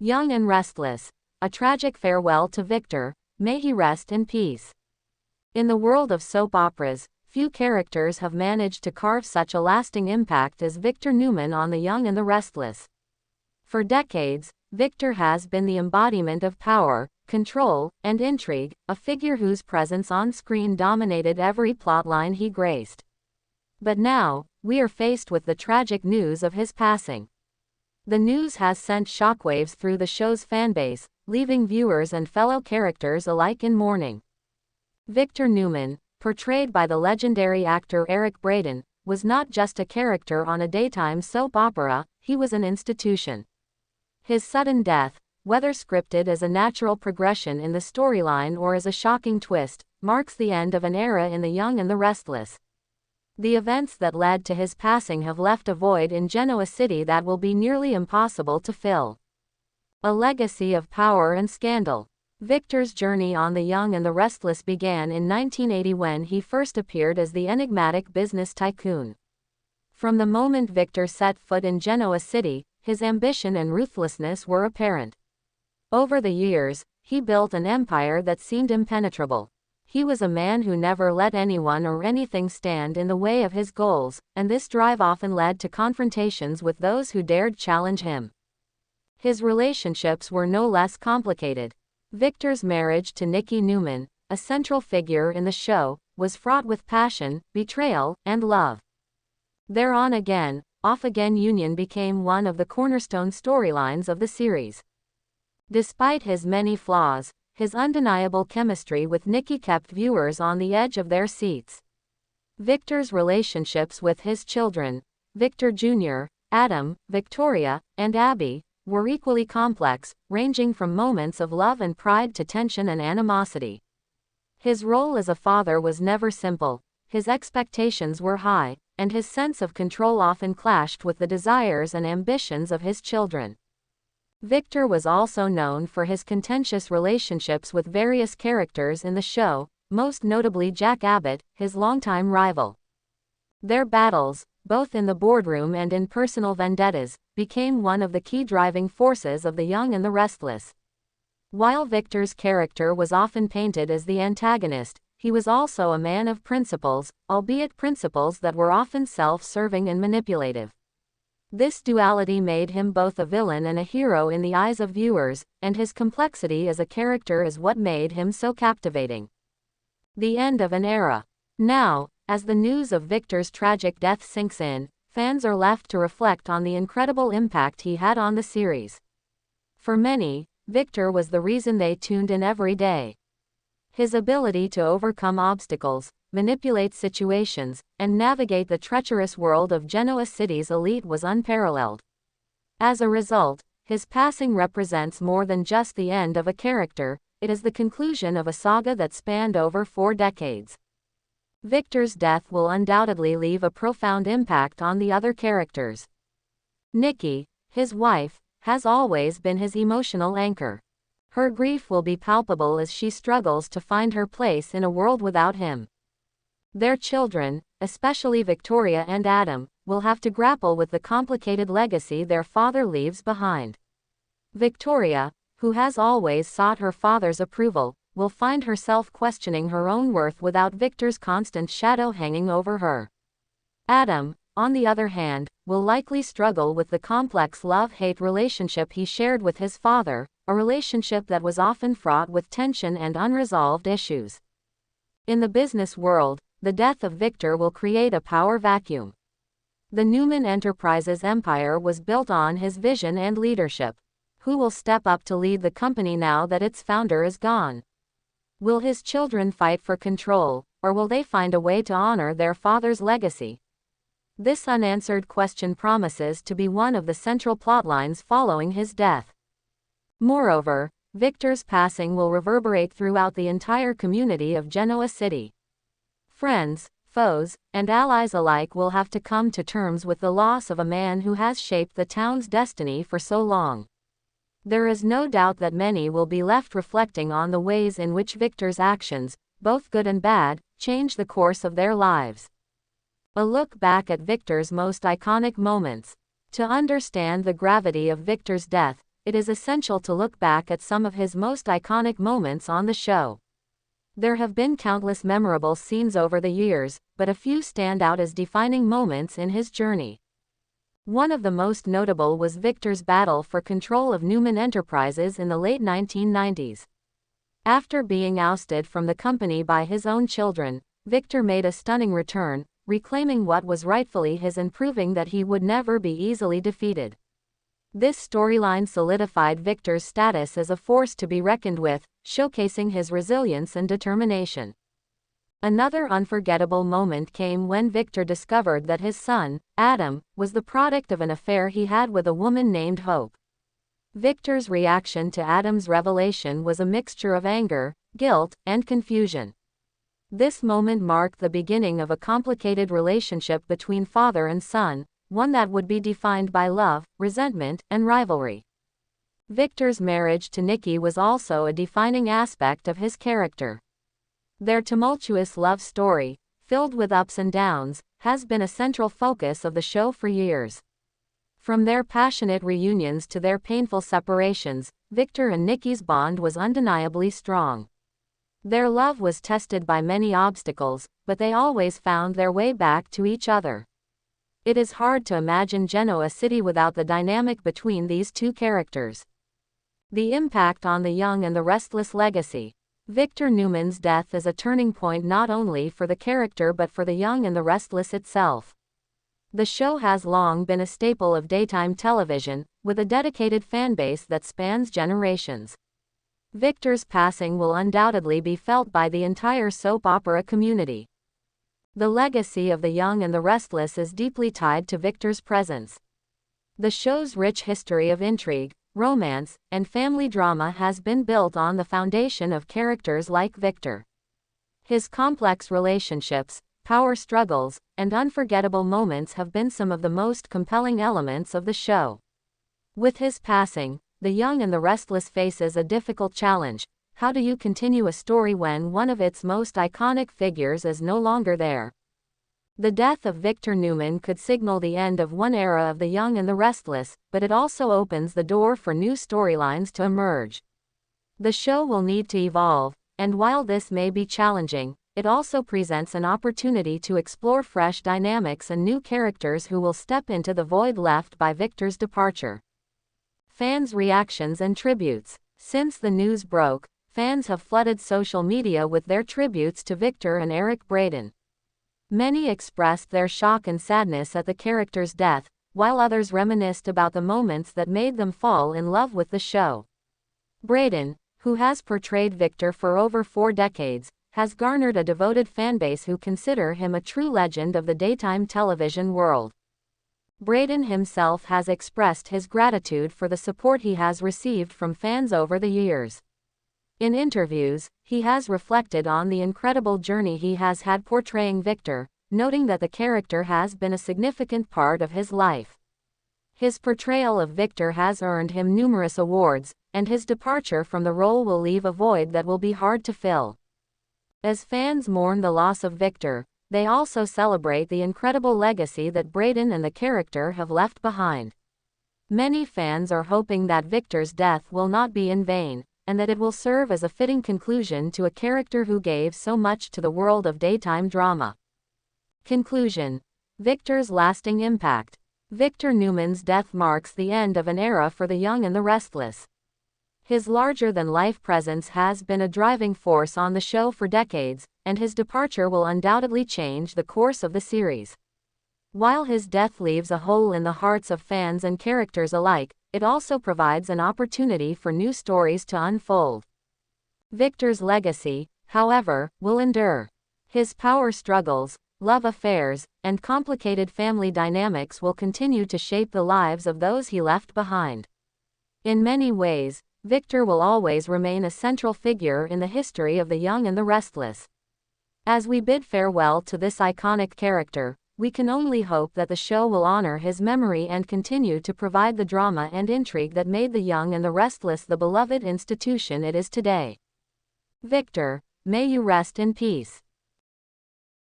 Young and Restless. A tragic farewell to Victor, may he rest in peace. In the world of soap operas, few characters have managed to carve such a lasting impact as Victor Newman on The Young and the Restless. For decades, Victor has been the embodiment of power, control, and intrigue, a figure whose presence on screen dominated every plotline he graced. But now, we are faced with the tragic news of his passing. The news has sent shockwaves through the show's fanbase, leaving viewers and fellow characters alike in mourning. Victor Newman, portrayed by the legendary actor Eric Braeden, was not just a character on a daytime soap opera, he was an institution. His sudden death, whether scripted as a natural progression in the storyline or as a shocking twist, marks the end of an era in The Young and the Restless. The events that led to his passing have left a void in Genoa City that will be nearly impossible to fill. A legacy of power and scandal. Victor's journey on The Young and the Restless began in 1980 when he first appeared as the enigmatic business tycoon. From the moment Victor set foot in Genoa City, his ambition and ruthlessness were apparent. Over the years, he built an empire that seemed impenetrable. He was a man who never let anyone or anything stand in the way of his goals, and this drive often led to confrontations with those who dared challenge him. His relationships were no less complicated. Victor's marriage to Nikki Newman, a central figure in the show, was fraught with passion, betrayal, and love. Their on-again, off-again union became one of the cornerstone storylines of the series. Despite his many flaws, his undeniable chemistry with Nikki kept viewers on the edge of their seats. Victor's relationships with his children, Victor Jr., Adam, Victoria, and Abby, were equally complex, ranging from moments of love and pride to tension and animosity. His role as a father was never simple, his expectations were high, and his sense of control often clashed with the desires and ambitions of his children. Victor was also known for his contentious relationships with various characters in the show, most notably Jack Abbott, his longtime rival. Their battles, both in the boardroom and in personal vendettas, became one of the key driving forces of The Young and the Restless. While Victor's character was often painted as the antagonist, he was also a man of principles, albeit principles that were often self-serving and manipulative. This duality made him both a villain and a hero in the eyes of viewers, and his complexity as a character is what made him so captivating. The end of an era. Now, as the news of Victor's tragic death sinks in, fans are left to reflect on the incredible impact he had on the series. For many, Victor was the reason they tuned in every day. His ability to overcome obstacles, manipulate situations, and navigate the treacherous world of Genoa City's elite was unparalleled. As a result, his passing represents more than just the end of a character, it is the conclusion of a saga that spanned over 4 decades. Victor's death will undoubtedly leave a profound impact on the other characters. Nikki, his wife, has always been his emotional anchor. Her grief will be palpable as she struggles to find her place in a world without him. Their children, especially Victoria and Adam, will have to grapple with the complicated legacy their father leaves behind. Victoria, who has always sought her father's approval, will find herself questioning her own worth without Victor's constant shadow hanging over her. Adam, on the other hand, will likely struggle with the complex love-hate relationship he shared with his father, a relationship that was often fraught with tension and unresolved issues. In the business world, the death of Victor will create a power vacuum. The Newman Enterprises empire was built on his vision and leadership. Who will step up to lead the company now that its founder is gone? Will his children fight for control, or will they find a way to honor their father's legacy? This unanswered question promises to be one of the central plotlines following his death. Moreover, Victor's passing will reverberate throughout the entire community of Genoa City. Friends, foes, and allies alike will have to come to terms with the loss of a man who has shaped the town's destiny for so long. There is no doubt that many will be left reflecting on the ways in which Victor's actions, both good and bad, changed the course of their lives. A look back at Victor's most iconic moments. To understand the gravity of Victor's death, it is essential to look back at some of his most iconic moments on the show. There have been countless memorable scenes over the years, but a few stand out as defining moments in his journey. One of the most notable was Victor's battle for control of Newman Enterprises in the late 1990s. After being ousted from the company by his own children, Victor made a stunning return, reclaiming what was rightfully his and proving that he would never be easily defeated. This storyline solidified Victor's status as a force to be reckoned with, showcasing his resilience and determination. Another unforgettable moment came when Victor discovered that his son, Adam, was the product of an affair he had with a woman named Hope. Victor's reaction to Adam's revelation was a mixture of anger, guilt, and confusion. This moment marked the beginning of a complicated relationship between father and son, one that would be defined by love, resentment, and rivalry. Victor's marriage to Nikki was also a defining aspect of his character. Their tumultuous love story, filled with ups and downs, has been a central focus of the show for years. From their passionate reunions to their painful separations, Victor and Nikki's bond was undeniably strong. Their love was tested by many obstacles, but they always found their way back to each other. It is hard to imagine Genoa City without the dynamic between these two characters. The impact on the Young and the Restless legacy. Victor Newman's death is a turning point not only for the character but for the Young and the Restless itself. The show has long been a staple of daytime television, with a dedicated fanbase that spans generations. Victor's passing will undoubtedly be felt by the entire soap opera community. The legacy of the Young and the Restless is deeply tied to Victor's presence. The show's rich history of intrigue, romance, and family drama has been built on the foundation of characters like Victor. His complex relationships, power struggles, and unforgettable moments have been some of the most compelling elements of the show. With his passing, the Young and the Restless faces a difficult challenge. How do you continue a story when one of its most iconic figures is no longer there? The death of Victor Newman could signal the end of one era of the Young and the Restless, but it also opens the door for new storylines to emerge. The show will need to evolve, and while this may be challenging, it also presents an opportunity to explore fresh dynamics and new characters who will step into the void left by Victor's departure. Fans' reactions and tributes. Since the news broke, fans have flooded social media with their tributes to Victor and Eric Braeden. Many expressed their shock and sadness at the character's death, while others reminisced about the moments that made them fall in love with the show. Braeden, who has portrayed Victor for over 4 decades, has garnered a devoted fanbase who consider him a true legend of the daytime television world. Braeden himself has expressed his gratitude for the support he has received from fans over the years. In interviews, he has reflected on the incredible journey he has had portraying Victor, noting that the character has been a significant part of his life. His portrayal of Victor has earned him numerous awards, and his departure from the role will leave a void that will be hard to fill. As fans mourn the loss of Victor, they also celebrate the incredible legacy that Braeden and the character have left behind. Many fans are hoping that Victor's death will not be in vain, and that it will serve as a fitting conclusion to a character who gave so much to the world of daytime drama. Conclusion. Victor's lasting impact. Victor Newman's death marks the end of an era for the Young and the Restless. His larger-than-life presence has been a driving force on the show for decades, and his departure will undoubtedly change the course of the series. While his death leaves a hole in the hearts of fans and characters alike, it also provides an opportunity for new stories to unfold. Victor's legacy, however, will endure. His power struggles, love affairs, and complicated family dynamics will continue to shape the lives of those he left behind. In many ways, Victor will always remain a central figure in the history of the Young and the Restless. As we bid farewell to this iconic character, we can only hope that the show will honor his memory and continue to provide the drama and intrigue that made the Young and the Restless the beloved institution it is today. Victor, may you rest in peace.